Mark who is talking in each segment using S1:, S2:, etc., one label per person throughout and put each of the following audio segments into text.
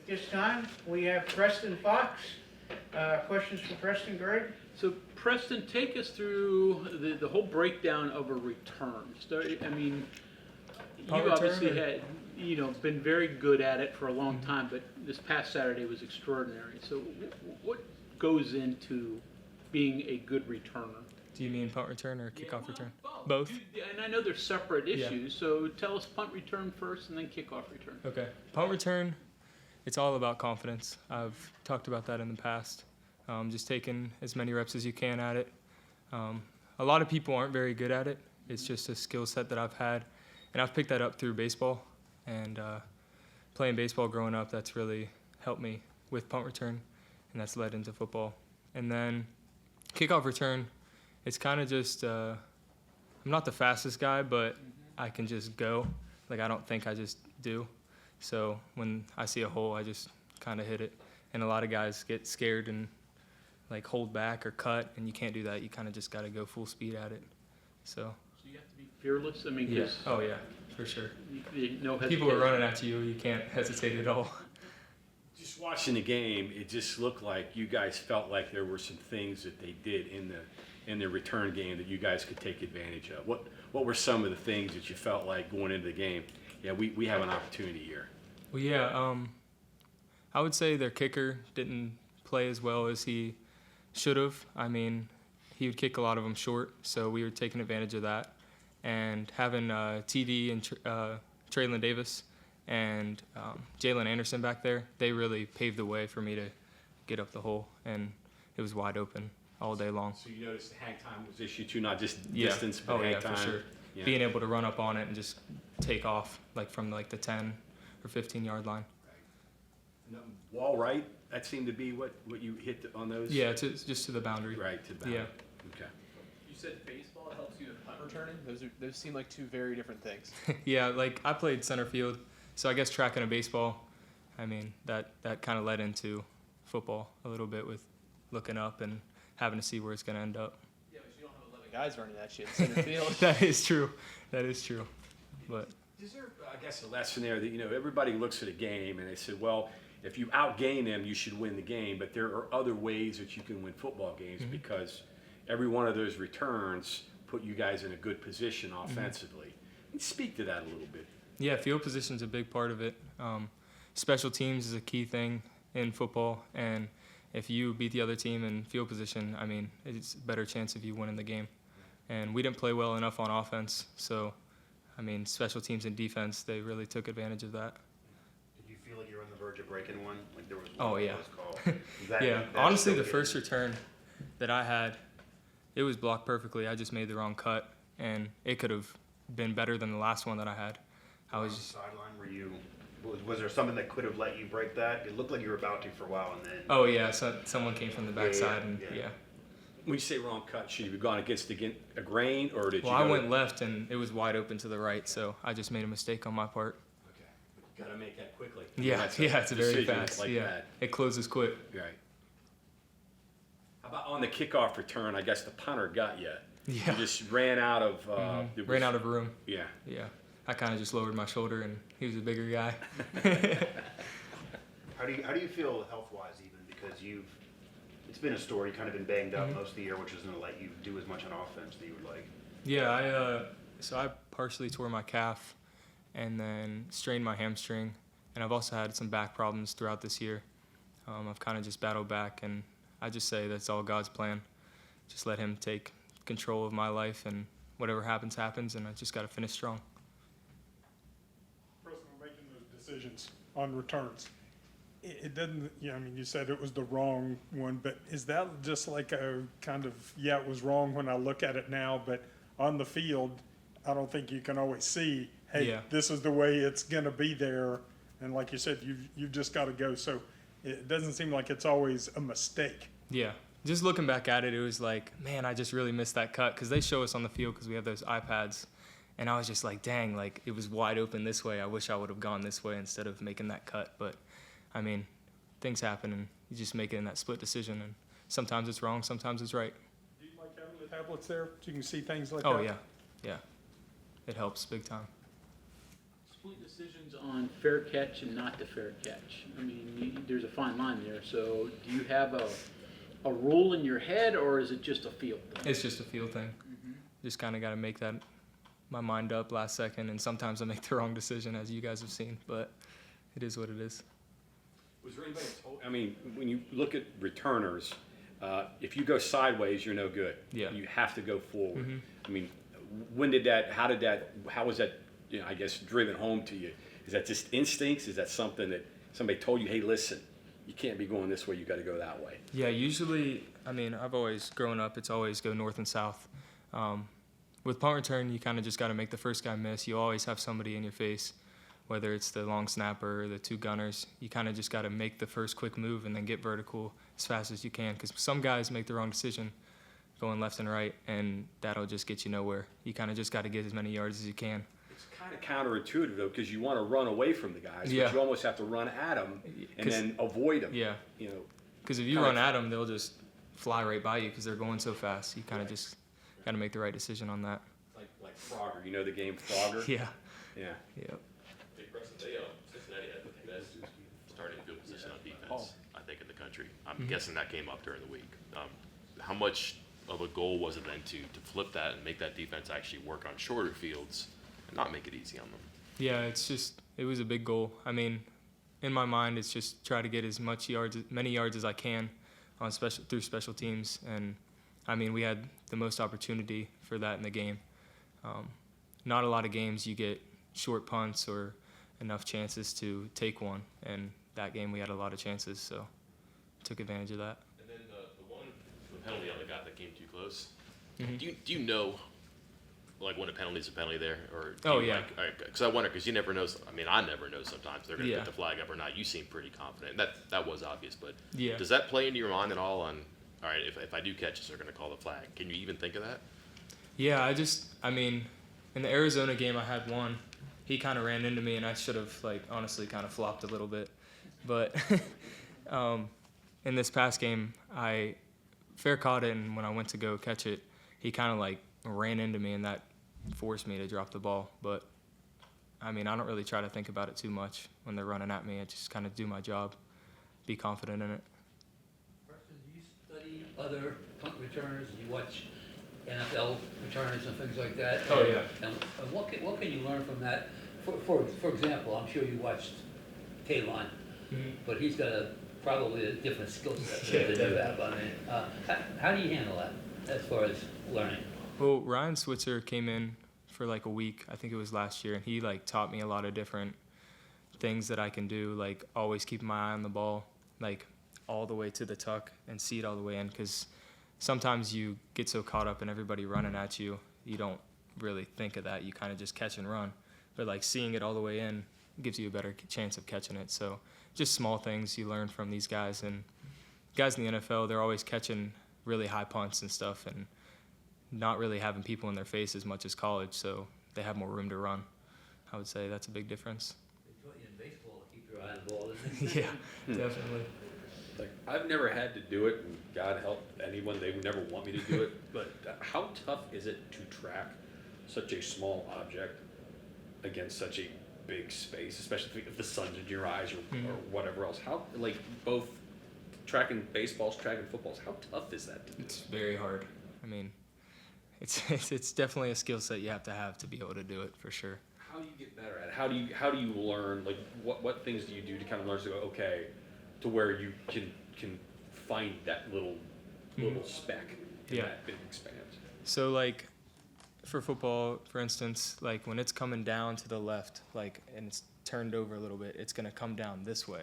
S1: This time, we have Preston Fox. Questions for Preston, Greg?
S2: So Preston, take us through the whole breakdown of a return. So, I mean, you obviously had, been very good at it for a long time, but this past Saturday was extraordinary. So what goes into being a good returner?
S3: Do you mean punt return or kickoff return? Both.
S2: And I know they're separate issues, so tell us punt return first and then kickoff return.
S3: Okay. Punt return, it's all about confidence. I've talked about that in the past. Just taking as many reps as you can at it. A lot of people aren't very good at it. It's just a skill set that I've had, and I've picked that up through baseball. And playing baseball growing up, that's really helped me with punt return, and that's led into football. And then kickoff return, it's kind of just, I'm not the fastest guy, but I can just go. Like, I don't think, I just do. So when I see a hole, I just kind of hit it. And a lot of guys get scared and like hold back or cut, and you can't do that. You kind of just got to go full speed at it. So
S2: you have to be fearless? I mean,
S3: yeah. Oh, yeah, for sure.
S2: No hesitation.
S3: People are running at you. You can't hesitate at all.
S4: Just watching the game, it just looked like you guys felt like there were some things that they did in the return game that you guys could take advantage of. What were some of the things that you felt like going into the game? Yeah, we have an opportunity here.
S3: Well, yeah, I would say their kicker didn't play as well as he should have. I mean, he would kick a lot of them short, so we were taking advantage of that. And having TD and Traylon Davis and Jalen Anderson back there, they really paved the way for me to get up the hole, and it was wide open all day long.
S4: So you noticed the hang time was issue too, not just distance, but hang time.
S3: For sure. Yeah. Being able to run up on it and just take off like from like the 10 or 15-yard line.
S4: Right. Wall right, that seemed to be what you hit on those?
S3: Yeah, just to the boundary.
S4: Right, to the boundary.
S3: Yeah.
S4: Okay.
S5: You said baseball helps you with punt returning? Those seem like two very different things.
S3: Yeah, like I played center field, so I guess track and a baseball, I mean, that kind of led into football a little bit with looking up and having to see where it's going to end up.
S5: Yeah, but you don't have 11 guys running at you in center field.
S3: That is true. That is true. But
S4: is there, I guess, a lesson there that, everybody looks at a game and they say, well, if you outgain them, you should win the game, but there are other ways that you can win football games because every one of those returns put you guys in a good position offensively. Speak to that a little bit.
S3: Yeah, field position's a big part of it. Special teams is a key thing in football, and if you beat the other team in field position, I mean, it's a better chance of you winning the game. And we didn't play well enough on offense, so, I mean, special teams and defense, they really took advantage of that.
S6: Did you feel like you were on the verge of breaking one? Like there was one
S3: Oh, yeah. Yeah,
S6: that
S3: honestly, the
S6: still
S3: first return that I had, it was blocked perfectly. I just made the wrong cut, and it could have been better than the last one that I had. I was just...
S6: sideline. Were you? Was there something that could have let you break that? It looked like you were about to for a while, and then.
S3: Oh yeah, so someone came from the backside, and yeah.
S4: When you say wrong cut, should you have gone against a grain, or did you?
S3: Well, I went left, and it was wide open to the right, so I just made a mistake on my part.
S4: Okay, you got to make that quickly.
S3: Yeah, it's very fast.
S4: Like
S3: yeah,
S4: that.
S3: It closes quick.
S4: Right. How about on the kickoff return? I guess the punter got you.
S3: Yeah.
S4: You just ran out of.
S3: Ran out of room.
S4: Yeah.
S3: Yeah. I kind of just lowered my shoulder, and he was a bigger guy.
S6: How do you feel health-wise, even because it's been a story, kind of been banged up most of the year, which isn't going to let you do as much on offense that you would like.
S3: Yeah, so I partially tore my calf, and then strained my hamstring, and I've also had some back problems throughout this year. I've kind of just battled back, and I just say that's all God's plan. Just let Him take control of my life, and whatever happens, happens, and I just got to finish strong.
S7: Making those decisions on returns. It doesn't, I mean, you said it was the wrong one, but is that just like a kind of, it was wrong when I look at it now, but on the field, I don't think you can always see, hey, this is the way it's going to be there. And like you said, you've just got to go. So it doesn't seem like it's always a mistake.
S3: Yeah. Just looking back at it, it was like, man, I just really missed that cut, because they show us on the field because we have those iPads. And I was just like, dang, like it was wide open this way. I wish I would have gone this way instead of making that cut. But, I mean, things happen, and you just make it in that split decision. And sometimes it's wrong, sometimes it's right.
S7: Do you like having the tablets there so you can see things like that?
S3: Oh, yeah. Yeah. It helps big time.
S2: point decisions on fair catch and not the fair catch? I mean, there's a fine line there. So do you have a rule in your head, or is it just a feel thing?
S3: It's just a feel thing. Just kind of got to make my mind up last second, and sometimes I make the wrong decision, as you guys have seen, but it is what it is.
S4: Was there anybody told, I mean, when you look at returners, if you go sideways, you're no good.
S3: Yeah.
S4: You have to go forward.
S3: Mhm.
S4: I mean, how was that, I guess, driven home to you? Is that just instincts? Is that something that somebody told you, hey, listen, you can't be going this way, you got to go that way?
S3: Yeah, usually, I mean, I've always grown up, it's always go north and south. With punt return, you kind of just got to make the first guy miss. You always have somebody in your face, whether it's the long snapper or the two gunners. You kind of just got to make the first quick move and then get vertical as fast as you can, because some guys make the wrong decision going left and right, and that'll just get you nowhere. You kind of just got to get as many yards as you can.
S4: It's kind of counterintuitive, though, because you want to run away from the guys,
S3: Yeah.
S4: but you almost have to run at them and then avoid them.
S3: Yeah,
S4: You know,
S3: because if you run at them, they'll just fly right by you because they're going so fast. You kind of just got to make the right decision on that.
S4: like Frogger. You know the game Frogger?
S3: Yeah.
S4: Yeah.
S3: Yep.
S8: Hey, Preston, Cincinnati had the best starting field position on defense, I think, in the country. I'm guessing that came up during the week. How much of a goal was it then to flip that and make that defense actually work on shorter fields and not make it easy on them?
S3: Yeah, it was a big goal. I mean, in my mind, it's just try to get as many yards as I can on through special teams. And I mean, we had the most opportunity for that in the game. Not a lot of games you get short punts or enough chances to take one. And that game we had a lot of chances, so took advantage of that.
S8: And then the penalty on the guy that came too close.
S3: Mhm.
S8: Do you know, like, when a penalty's a penalty there, or do
S3: Oh,
S8: you,
S3: yeah.
S8: Because I wonder, because you never know. I mean, I never know sometimes they're going to
S3: Yeah.
S8: put the flag up or not. You seem pretty confident. That was obvious, but
S3: Yeah.
S8: does that play into your mind at all? On all right, if I do catch this, they're going to call the flag. Can you even think of that?
S3: Yeah, I mean, in the Arizona game, I had one. He kind of ran into me, and I should have, honestly kind of flopped a little bit. But in this past game, I fair caught it, and when I went to go catch it, he kind of, ran into me, and that forced me to drop the ball. But, I mean, I don't really try to think about it too much when they're running at me. I just kind of do my job, be confident in it.
S9: Preston, do you study other punt returners? Do you watch NFL returners and things like that?
S3: Oh, yeah.
S9: And what can you learn from that? For example, I'm sure you watched Taylon, but he's got probably a different skill set than you have. I mean, how do you handle that as far as learning?
S3: Well, Ryan Switzer came in for a week, I think it was last year, and he taught me a lot of different things that I can do, always keeping my eye on the ball, all the way to the tuck and see it all the way in, because sometimes you get so caught up in everybody running at you, you don't really think of that. You kind of just catch and run. But seeing it all the way in gives you a better chance of catching it. So just small things you learn from these guys. And guys in the NFL, they're always catching really high punts and stuff and not really having people in their face as much as college. So they have more room to run. I would say that's a big difference.
S9: They taught you in baseball to keep your eye on the ball, isn't it?
S3: Yeah, definitely.
S10: I've never had to do it, and God help anyone, they would never want me to do it, but how tough is it to track such a small object against such a big space, especially if the sun's in your eyes or whatever else? How, both tracking baseballs, tracking footballs, how tough is that to do?
S3: It's very hard. I mean, it's definitely a skill set you have to be able to do it, for sure.
S10: How do you get better at it? How do you learn, what things do you do to kind of learn to go, okay, to where you can find that little speck in that big expanse?
S3: So for football, for instance, when it's coming down to the left, and it's turned over a little bit, it's gonna come down this way.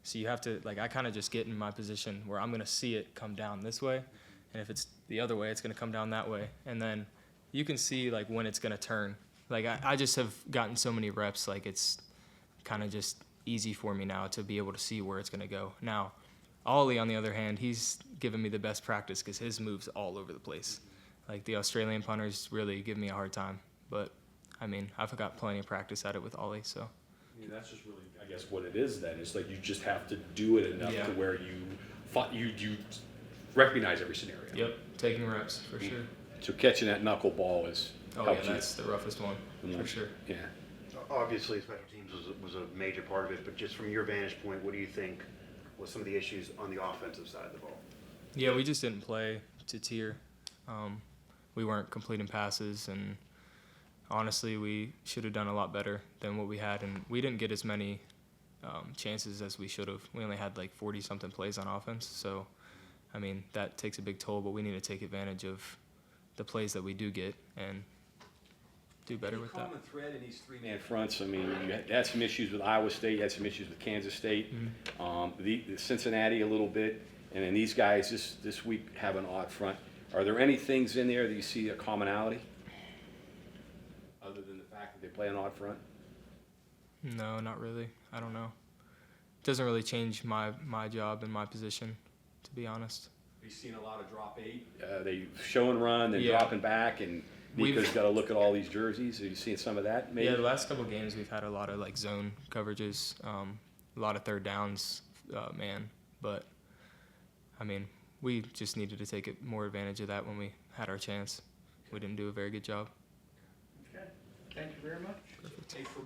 S3: So you have to, I kind of just get in my position where I'm gonna see it come down this way, and if it's the other way, it's gonna come down that way, and then you can see when it's gonna turn. I just have gotten so many reps, it's kind of just easy for me now to be able to see where it's gonna go. Now, Ollie, on the other hand, he's given me the best practice because his move's all over the place. The Australian punters really give me a hard time, but I mean, I've got plenty of practice at it with Ollie, so.
S10: I mean, that's just really, I guess, what it is then. It's you just have to do it enough to where you recognize every scenario.
S3: Yep, taking reps, for sure.
S10: So catching that knuckleball
S3: Oh yeah, that's the roughest one, for sure.
S10: Yeah.
S6: Obviously, special teams was a major part of it, but just from your vantage point, what do you think was some of the issues on the offensive side of the ball?
S3: Yeah, we just didn't play to tier. We weren't completing passes, and honestly, we should have done a lot better than what we had, and we didn't get as many chances as we should have. We only had like 40-something plays on offense, so, I mean, that takes a big toll, but we need to take advantage of the plays that we do get and do better with that.
S4: Common thread in these three-man fronts. I mean, you had some issues with Iowa State, you had some issues with Kansas State, the Cincinnati a little bit, and then these guys this week have an odd front. Are there any things in there that you see a commonality, other than the fact that they play an odd front?
S3: No, not really. I don't know. It doesn't really change my job and my position, to be honest.
S4: We've seen a lot of drop 8. They show and run, then
S3: Yeah.
S4: dropping back, and Nico's got to look at all these jerseys. Have you seen some of that? Maybe?
S3: Yeah, the last couple of games we've had a lot of like zone coverages, a lot of third downs, man. But I mean, we just needed to take more advantage of that when we had our chance. We didn't do a very good job.
S1: Okay, thank you very much.
S4: Hey, for